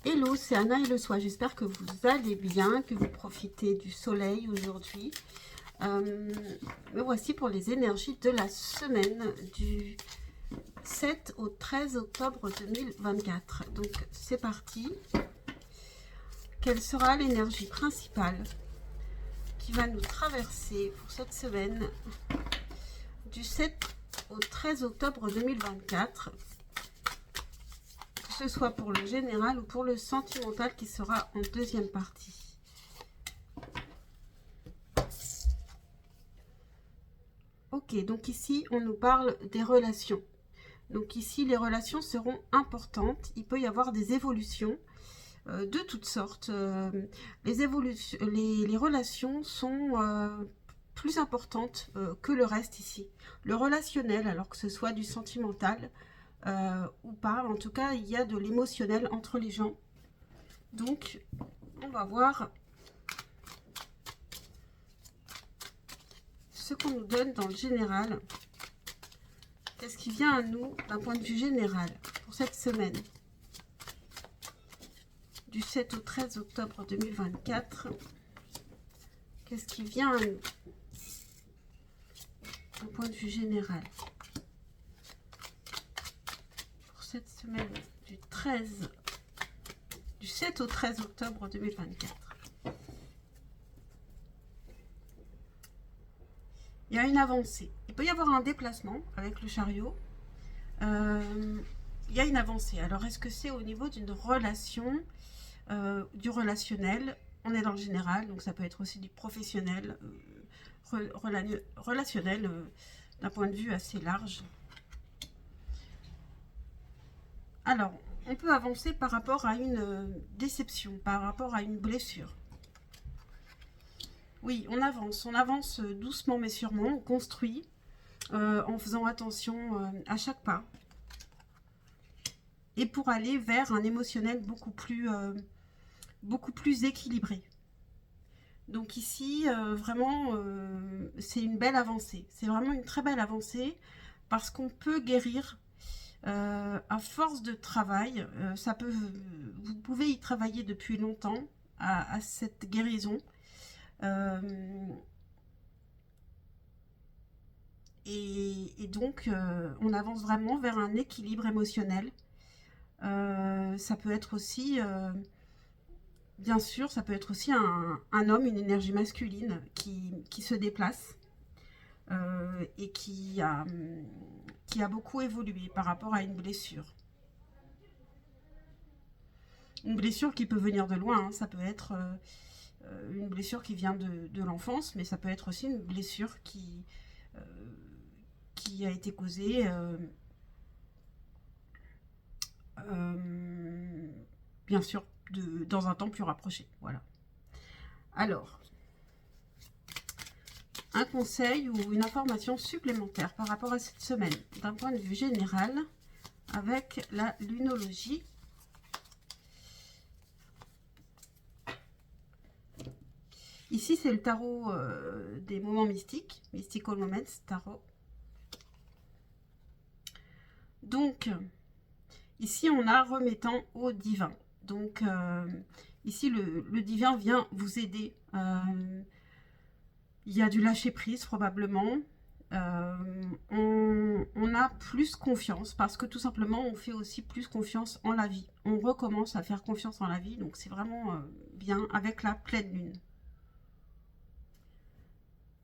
Hello, c'est Anna et le soir. J'espère que vous allez bien, que vous profitez du soleil aujourd'hui. Me voici pour les énergies de la semaine du 7 au 13 octobre 2024. Donc c'est parti. Quelle sera l'énergie principale qui va nous traverser pour cette semaine du 7 au 13 octobre 2024, que ce soit pour le général ou pour le sentimental qui sera en deuxième partie. Ok, donc ici on nous parle des relations. Donc ici les relations seront importantes, il peut y avoir des évolutions de toutes sortes. Les relations sont plus importantes que le reste ici. Le relationnel, alors que ce soit du sentimental ou pas, en tout cas il y a de l'émotionnel entre les gens. Donc on va voir ce qu'on nous donne dans le général. Qu'est-ce qui vient à nous d'un point de vue général pour cette semaine du 7 au 13 octobre 2024. Qu'est-ce qui vient à nous d'un point de vue général pour cette semaine du 7 au 13 octobre 2024. Il y a une avancée. Il peut y avoir un déplacement avec le chariot. Il y a une avancée. Alors, est-ce que c'est au niveau d'une relation, du relationnel? On est dans le général, donc ça peut être aussi du professionnel, relationnel, d'un point de vue assez large. Alors, on peut avancer par rapport à une déception, par rapport à une blessure. Oui, on avance doucement mais sûrement, on construit en faisant attention à chaque pas. Et pour aller vers un émotionnel beaucoup plus équilibré. Donc ici, vraiment, c'est une belle avancée. C'est vraiment une très belle avancée parce qu'on peut guérir à force de travail. Vous pouvez y travailler depuis longtemps à cette guérison. Et donc, on avance vraiment vers un équilibre émotionnel. Ça peut être aussi, bien sûr, ça peut être aussi un homme, une énergie masculine qui se déplace et qui a beaucoup évolué par rapport à une blessure. Une blessure qui peut venir de loin, hein. Ça peut être une blessure qui vient de l'enfance, mais ça peut être aussi une blessure qui a été causée bien sûr dans un temps plus rapproché. Voilà. Alors, un conseil ou une information supplémentaire par rapport à cette semaine, d'un point de vue général, avec la lunologie. Ici, c'est le tarot des moments mystiques, Mystical Moments, tarot. Donc, ici, on a remettant au divin. Donc, ici, le divin vient vous aider. Il y a du lâcher-prise, probablement. On a plus confiance parce que tout simplement, on fait aussi plus confiance en la vie. On recommence à faire confiance en la vie. Donc, c'est vraiment bien avec la pleine lune.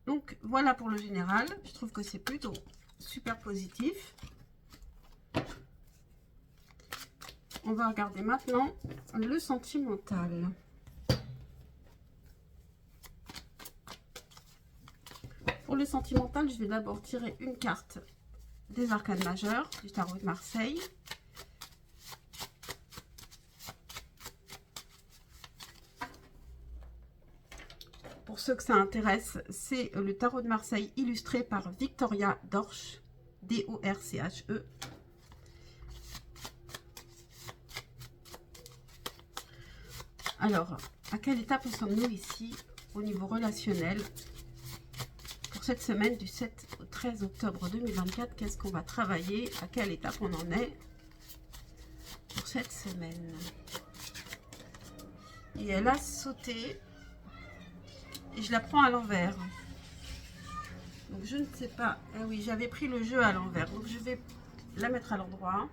Donc, voilà pour le général. Je trouve que c'est plutôt super positif. On va regarder maintenant le sentimental. Pour le sentimental, je vais d'abord tirer une carte des arcanes majeures du tarot de Marseille. Pour ceux que ça intéresse, c'est le tarot de Marseille illustré par Victoria Dorche, D-O-R-C-H-E. Alors, à quelle étape en sommes-nous ici au niveau relationnel pour cette semaine du 7 au 13 octobre 2024? Qu'est-ce qu'on va travailler? À quelle étape on en est pour cette semaine? et elle a sauté. Et je la prends à l'envers. Donc je ne sais pas. Ah oui, j'avais pris le jeu à l'envers. Donc je vais la mettre à l'endroit.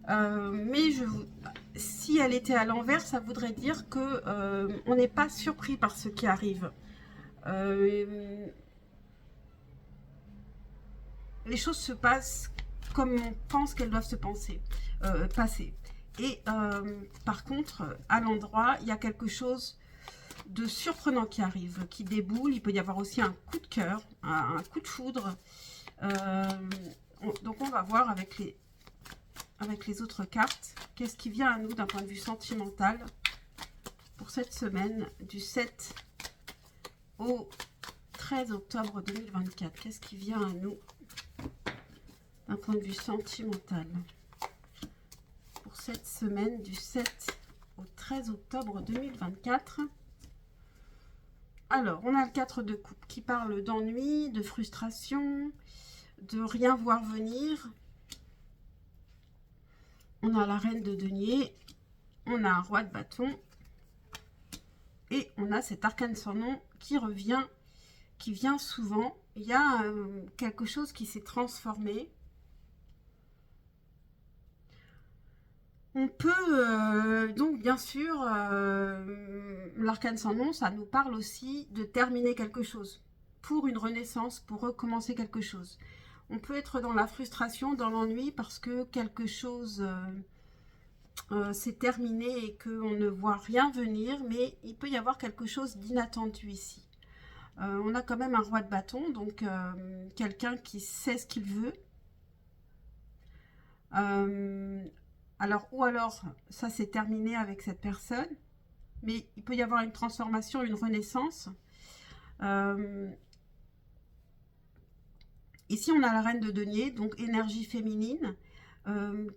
Mais si elle était à l'envers, ça voudrait dire que on n'est pas surpris par ce qui arrive. Les choses se passent comme on pense qu'elles doivent se passer. Et par contre, à l'endroit, il y a quelque chose de surprenant qui arrive, qui déboule. Il peut y avoir aussi un coup de cœur, un coup de foudre. Donc on va voir avec les autres cartes, qu'est-ce qui vient à nous d'un point de vue sentimental pour cette semaine du 7 au 13 octobre 2024. Qu'est-ce qui vient à nous d'un point de vue sentimental pour cette semaine du 7 au 13 octobre 2024. Alors, on a le 4 de coupe qui parle d'ennui, de frustration, de rien voir venir. On a la reine de denier, on a un roi de bâton et on a cet arcane sans nom qui revient, qui vient souvent. Il y a quelque chose qui s'est transformé. On peut, donc bien sûr, l'arcane sans nom, ça nous parle aussi de terminer quelque chose, pour une renaissance, pour recommencer quelque chose. On peut être dans la frustration, dans l'ennui, parce que quelque chose s'est terminé et qu'on ne voit rien venir, mais il peut y avoir quelque chose d'inattendu ici. On a quand même un roi de bâton, donc quelqu'un qui sait ce qu'il veut. Alors, ou alors, ça s'est terminé avec cette personne, mais il peut y avoir une transformation, une renaissance. Ici, on a la reine de denier, donc énergie féminine,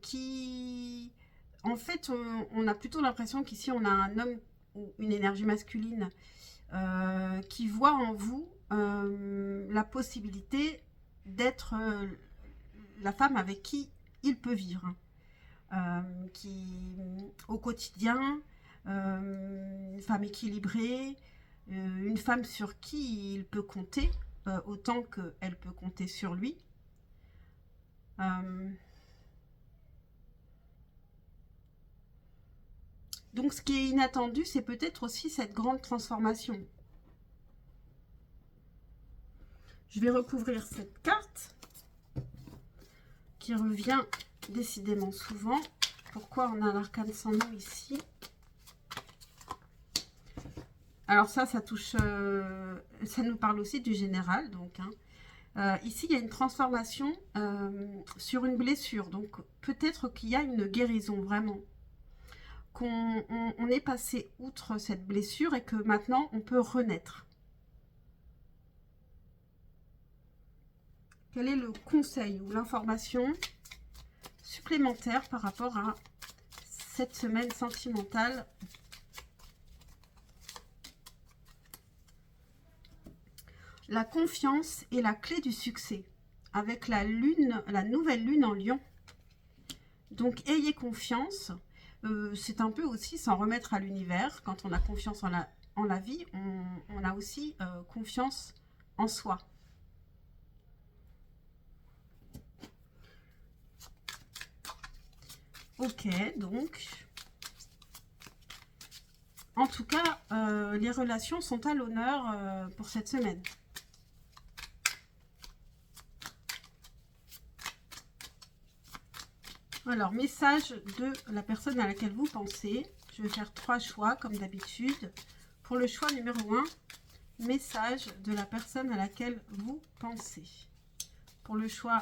qui... En fait, on a plutôt l'impression qu'ici, on a un homme ou une énergie masculine qui voit en vous la possibilité d'être la femme avec qui il peut vivre. Qui, au quotidien, une femme équilibrée, une femme sur qui il peut compter, autant qu'elle peut compter sur lui. Donc ce qui est inattendu, c'est peut-être aussi cette grande transformation. Je vais recouvrir cette carte qui revient décidément souvent. Pourquoi on a l'arcane sans nom ici? Alors ça touche, ça nous parle aussi du général, donc. Ici, il y a une transformation sur une blessure, donc peut-être qu'il y a une guérison vraiment. Qu'on est passé outre cette blessure et que maintenant on peut renaître. Quel est le conseil ou l'information supplémentaire par rapport à cette semaine sentimentale? La confiance est la clé du succès avec la lune, la nouvelle lune en Lion. Donc ayez confiance. C'est un peu aussi s'en remettre à l'univers. Quand on a confiance en la vie, on a aussi confiance en soi. Ok, donc, en tout cas, les relations sont à l'honneur pour cette semaine. Alors, message de la personne à laquelle vous pensez. Je vais faire 3 choix, comme d'habitude. Pour le choix numéro 1, message de la personne à laquelle vous pensez. Pour le choix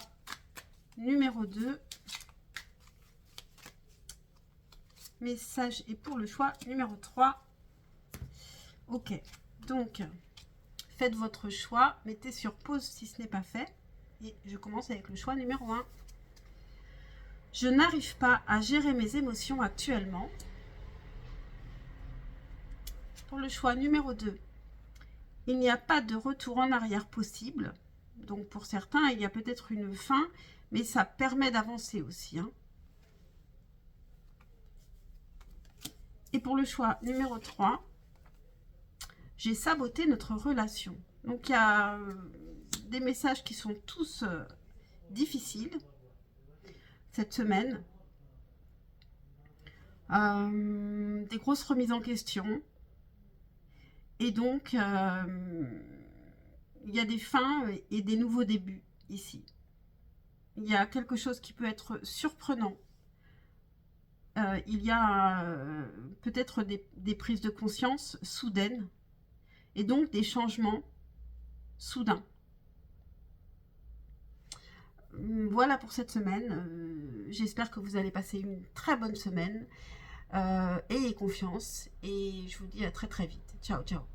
numéro 2, message. Et pour le choix numéro 3, ok. Donc, faites votre choix. Mettez sur pause si ce n'est pas fait. Et je commence avec le choix numéro 1. Je n'arrive pas à gérer mes émotions actuellement. Pour le choix numéro 2, il n'y a pas de retour en arrière possible. Donc pour certains, il y a peut-être une fin, mais ça permet d'avancer aussi. pour le choix numéro 3, j'ai saboté notre relation. Donc, il y a des messages qui sont tous difficiles cette semaine. Des grosses remises en question. Et donc, il y a des fins et des nouveaux débuts ici. Il y a quelque chose qui peut être surprenant. Il y a peut-être des prises de conscience soudaines et donc des changements soudains. Voilà pour cette semaine. J'espère que vous allez passer une très bonne semaine. Ayez confiance et je vous dis à très très vite. Ciao, ciao.